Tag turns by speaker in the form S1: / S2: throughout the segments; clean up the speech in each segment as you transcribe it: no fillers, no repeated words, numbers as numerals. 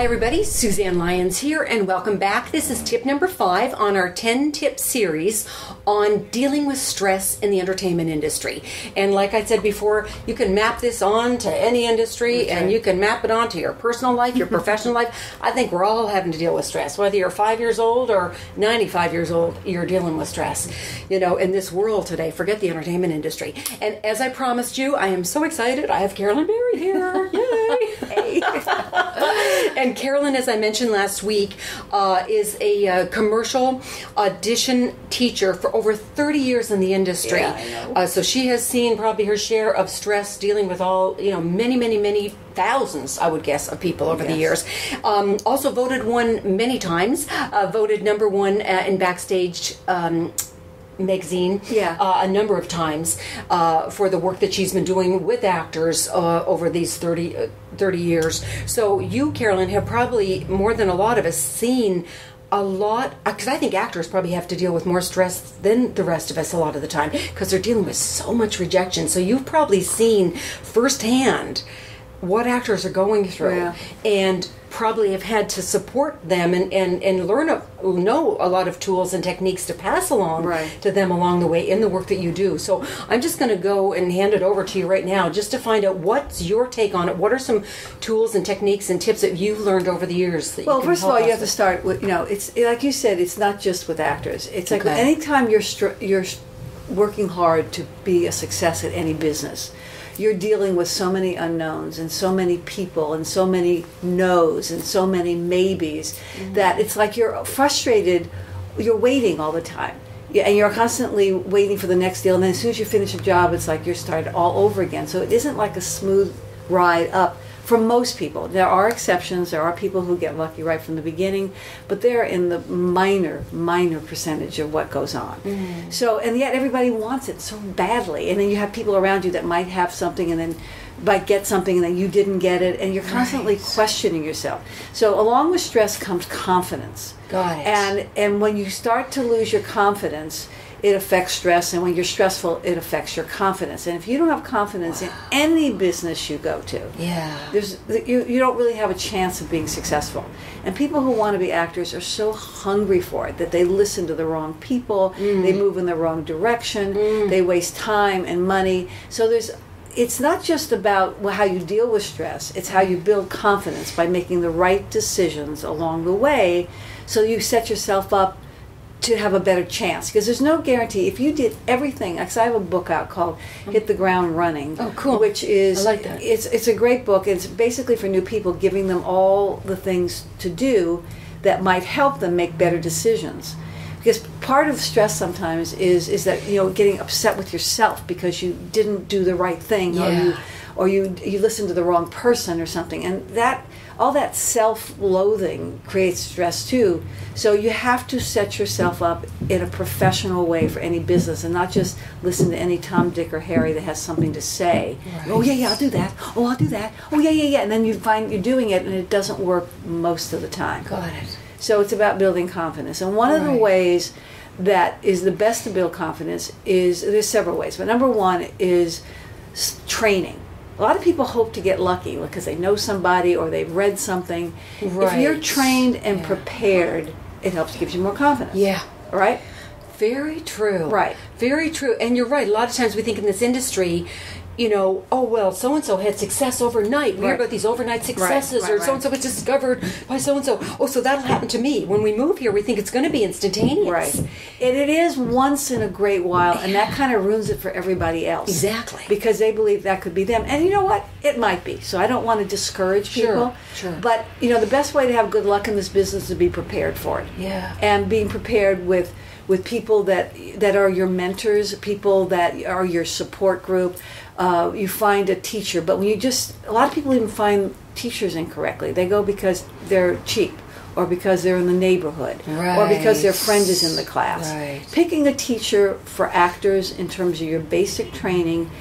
S1: Hi everybody, Suzanne Lyons here, and welcome back. This is tip number 5 on our 10-tip series on dealing with stress in the entertainment industry. And like I said before, you can map this on to any industry, and you can map it onto your personal life, your professional life. I think we're all having to deal with stress. Whether you're 5 years old or 95 years old, you're dealing with stress. You know, in this world today, forget the entertainment industry. And as I promised you, I am so excited. I have Carolyne Barry here. Yay! Hey. And Carolyne, as I mentioned last week, is a commercial audition teacher for over 30 years in the industry.
S2: Yeah, I know.
S1: So she has seen probably her share of stress dealing with all, many thousands, I would guess, of people over the years. Also voted one many times, voted number one in Backstage magazine a number of times for the work that she's been doing with actors over these 30 years. So you, Carolyne, have probably, more than a lot of us, seen a lot, because I think actors probably have to deal with more stress than the rest of us a lot of the time, because they're dealing with so much rejection. So you've probably seen firsthand what actors are going through, and probably have had to support them and know a lot of tools and techniques to pass along to them along the way in the work that you do. So I'm just going to go and hand it over to you right now just to find out what's your take on it. What are some tools and techniques and tips that you've learned over the years that you can
S2: first of all, you have to
S1: with?
S2: start with, it's like you said, it's not just with actors. It's like anytime you're working hard to be a success at any business, you're dealing with so many unknowns and so many people and so many no's and so many maybes that it's like you're frustrated. You're waiting all the time. And you're constantly waiting for the next deal. And then as soon as you finish a job, it's like you're started all over again. So it isn't like a smooth ride up for most people. There are exceptions. There are people who get lucky right from the beginning, but they're in the minor percentage of what goes on. So, and yet everybody wants it so badly. And then you have people around you that might have something and then might get something and then you didn't get it, and you're constantly questioning yourself. So along with stress comes confidence.
S1: Got it.
S2: And when you start to lose your confidence, it affects stress, and when you're stressful, it affects your confidence. And if you don't have confidence in any business you go to, you don't really have a chance of being successful. And people who want to be actors are so hungry for it that they listen to the wrong people, they move in the wrong direction, they waste time and money. So it's not just about how you deal with stress, it's how you build confidence by making the right decisions along the way, so you set yourself up to have a better chance, because there's no guarantee. If you did everything, because I have a book out called Hit the Ground Running. Oh, cool. Which is, I like that. It's a great book. It's basically for new people, giving them all the things to do that might help them make better decisions. Because part of stress sometimes is that, getting upset with yourself because you didn't do the right thing, or you listened to the wrong person or something, and all that self-loathing creates stress too. So you have to set yourself up in a professional way for any business, and not just listen to any Tom, Dick, or Harry that has something to say. Oh yeah, I'll do that. Oh, I'll do that. Oh yeah, and then you find you're doing it and it doesn't work most of the time.
S1: Got it.
S2: So it's about building confidence, and one of the ways that is the best to build confidence is, there's several ways, but number one is training. A lot of people hope to get lucky because they know somebody or they've read something. If you're trained and prepared, it helps, gives you more confidence. Yeah. Right?
S1: Very true.
S2: Right.
S1: Very true. And you're right. A lot of times we think in this industry, oh, well, so-and-so had success overnight. We hear about these overnight successes, or so-and-so was discovered by so-and-so. Oh, so that'll happen to me. When we move here, we think it's going to be instantaneous.
S2: Right. And it is once in a great while, and that kind of ruins it for everybody else.
S1: Exactly.
S2: Because they believe that could be them. And you know what? It might be. So I don't want to discourage people.
S1: Sure.
S2: But, the best way to have good luck in this business is to be prepared for it. Yeah. And being prepared with people that are your mentors, people that are your support group. You find a teacher, but when a lot of people even find teachers incorrectly. They go because they're cheap, or because they're in the neighborhood, or because their friend is in the class. Right. Picking a teacher for actors in terms of your basic training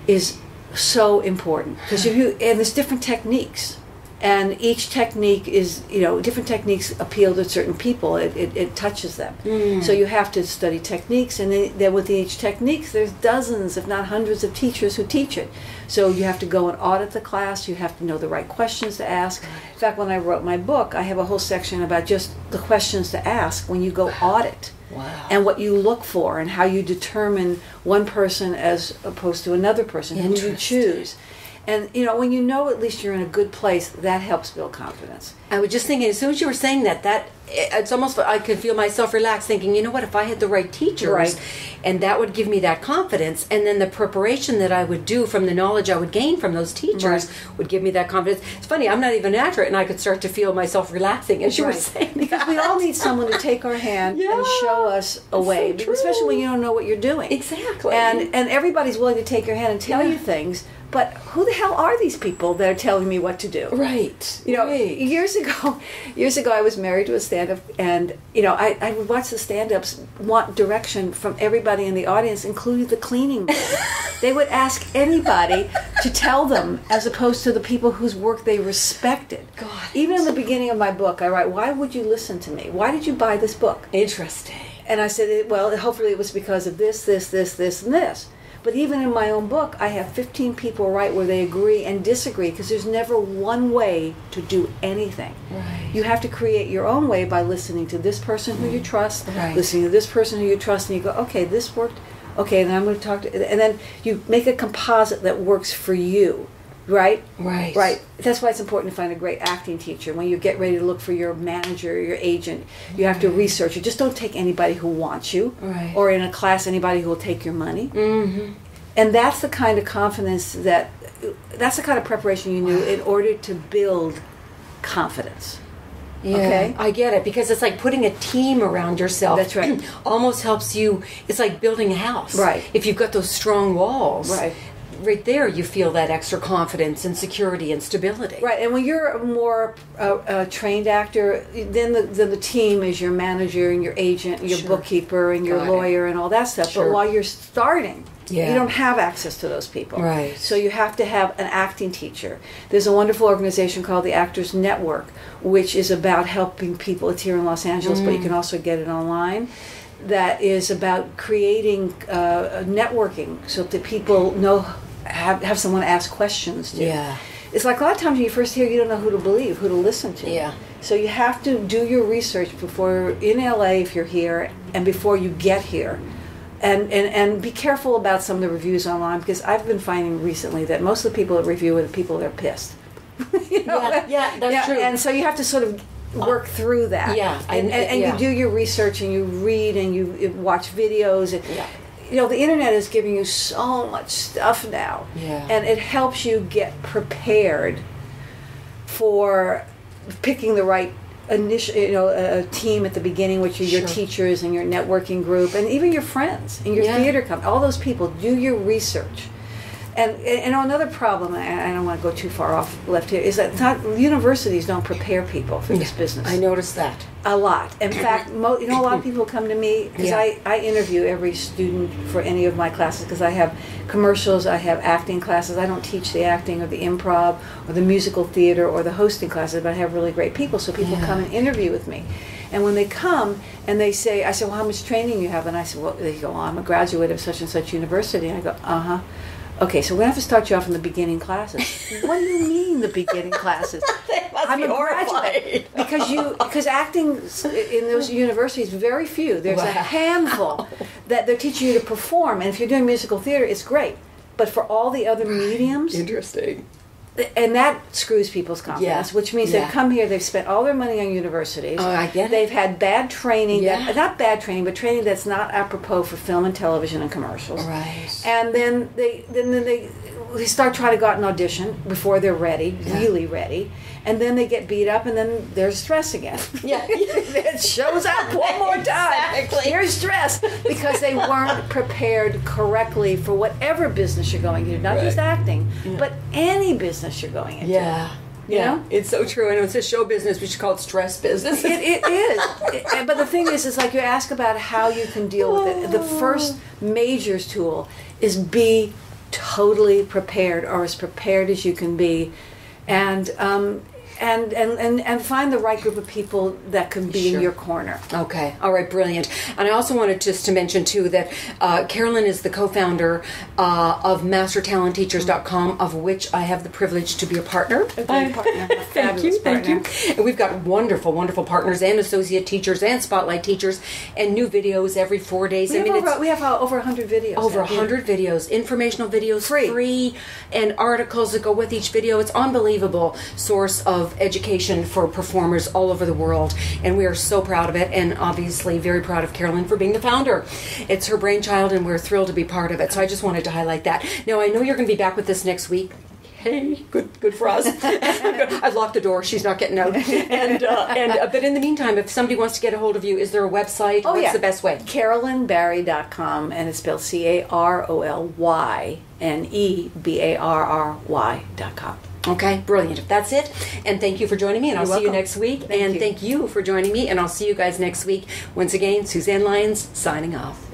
S2: is so important, because and there's different techniques. And each technique is, different techniques appeal to certain people. It touches them. So you have to study techniques, and then within each technique, there's dozens, if not hundreds, of teachers who teach it. So you have to go and audit the class. You have to know the right questions to ask. In fact, when I wrote my book, I have a whole section about just the questions to ask when you go audit.
S1: Wow.
S2: And what you look for, and how you determine one person as opposed to another person, who you choose. And, when you know at least you're in a good place, that helps build confidence.
S1: I was just thinking, as soon as you were saying that it's almost, I could feel myself relax, thinking, if I had the right teachers, and that would give me that confidence, and then the preparation that I would do from the knowledge I would gain from those teachers would give me that confidence. It's funny, I'm not even an actor, and I could start to feel myself relaxing as you were saying.
S2: Because we all need someone to take our hand and show us a way,
S1: so
S2: especially when you don't know what you're doing.
S1: Exactly.
S2: And everybody's willing to take your hand and tell you things. But who the hell are these people that are telling me what to do?
S1: Right.
S2: Years ago, I was married to a stand-up, and I would watch the stand-ups want direction from everybody in the audience, including the cleaning man. They would ask anybody to tell them, as opposed to the people whose work they respected. Even in the beginning of my book, I write, "Why would you listen to me? Why did you buy this book?"
S1: Interesting.
S2: And I said, well, hopefully it was because of this, and this. But even in my own book, I have 15 people write where they agree and disagree, because there's never one way to do anything.
S1: Right.
S2: You have to create your own way by listening to this person who you trust, listening to this person who you trust, and you go, okay, this worked. Okay, then I'm going to talk to... And then you make a composite that works for you. Right?
S1: Right.
S2: That's why it's important to find a great acting teacher. When you get ready to look for your manager or your agent, you have to research it. Just don't take anybody who wants you, or in a class, anybody who will take your money. And that's the kind of confidence that's the kind of preparation you need in order to build confidence.
S1: Yeah,
S2: okay?
S1: I get it, because it's like putting a team around yourself.
S2: That's right.
S1: Almost helps you. It's like building a house.
S2: Right.
S1: If you've got those strong walls.
S2: Right
S1: there you feel that extra confidence and security and stability.
S2: Right, and when you're a more trained actor, then the team is your manager and your agent and your bookkeeper and your lawyer and all that stuff. But while you're starting, you don't have access to those people.
S1: Right.
S2: So you have to have an acting teacher. There's a wonderful organization called the Actors Network, which is about helping people. It's here in Los Angeles, but you can also get it online. That is about creating networking so that people have someone to ask questions to.
S1: Yeah.
S2: It's like a lot of times when you first hear, you don't know who to believe, who to listen to.
S1: Yeah.
S2: So you have to do your research before, in LA if you're here, and before you get here. And be careful about some of the reviews online, because I've been finding recently that most of the people that review are the people that are pissed.
S1: That's true.
S2: And so you have to sort of work through that. And you do your research, and you read, and you watch videos. And, the internet is giving you so much stuff now. And it helps you get prepared for picking the right initial, a team at the beginning, which are your teachers and your networking group, and even your friends and your theater company. All those people, do your research. And another problem, and I don't want to go too far off left here, is that universities don't prepare people for this business.
S1: I noticed that.
S2: A lot. In fact, a lot of people come to me, because I interview every student for any of my classes, because I have commercials, I have acting classes. I don't teach the acting or the improv or the musical theater or the hosting classes, but I have really great people, so people come and interview with me. And when they come and I say, well, how much training you have? And I say, well, they go, I'm a graduate of such and such university. And I go, okay, so we're going to have to start you off in the beginning classes. What do you mean, the beginning classes?
S1: I'm a graduate.
S2: Because acting in those universities, very few. There's a handful that they're teaching you to perform. And if you're doing musical theater, it's great. But for all the other mediums...
S1: Interesting.
S2: And that screws people's confidence, which means they've come here, they've spent all their money on universities.
S1: Oh, I get it.
S2: They've had bad training, not bad training, but training that's not apropos for film and television and commercials.
S1: Right.
S2: And then they start trying to go out and audition before they're ready, really ready. And then they get beat up, and then there's stress again. It shows up one more time.
S1: Exactly.
S2: Here's stress, because they weren't prepared correctly for whatever business you're going into, not just acting, but any business you're going into. You know?
S1: It's so true. I know it's a show business, we should call it stress business.
S2: It is. But the thing is, like you ask about how you can deal with it. The first major tool is be totally prepared, or as prepared as you can be. And and find the right group of people that can be in your corner.
S1: Okay. All right. Brilliant. And I also wanted just to mention too that Carolyne is the co-founder of MasterTalentTeachers.com, of which I have the privilege to be a partner.
S2: Thank you.
S1: Thank you. And we've got wonderful, wonderful partners and associate teachers and spotlight teachers, and new videos every 4 days.
S2: We have over 100 videos.
S1: Over 100 videos, informational videos, free, and articles that go with each video. It's unbelievable source of education for performers all over the world, and we are so proud of it, and obviously very proud of Carolyne for being the founder. It's her brainchild, and we're thrilled to be part of it. So I just wanted to highlight that. Now, I know you're going to be back with this next week. Hey, good for us. I've locked the door. She's not getting out. But in the meantime, if somebody wants to get a hold of you, is there a website? What's the best way?
S2: CarolynneBarry.com, and it's spelled CarolynneBarry.com.
S1: Okay, brilliant. That's it. And thank you for joining me, and I'll see you next week.
S2: Thank you
S1: for joining me, and I'll see you guys next week. Once again, Suzanne Lyons signing off.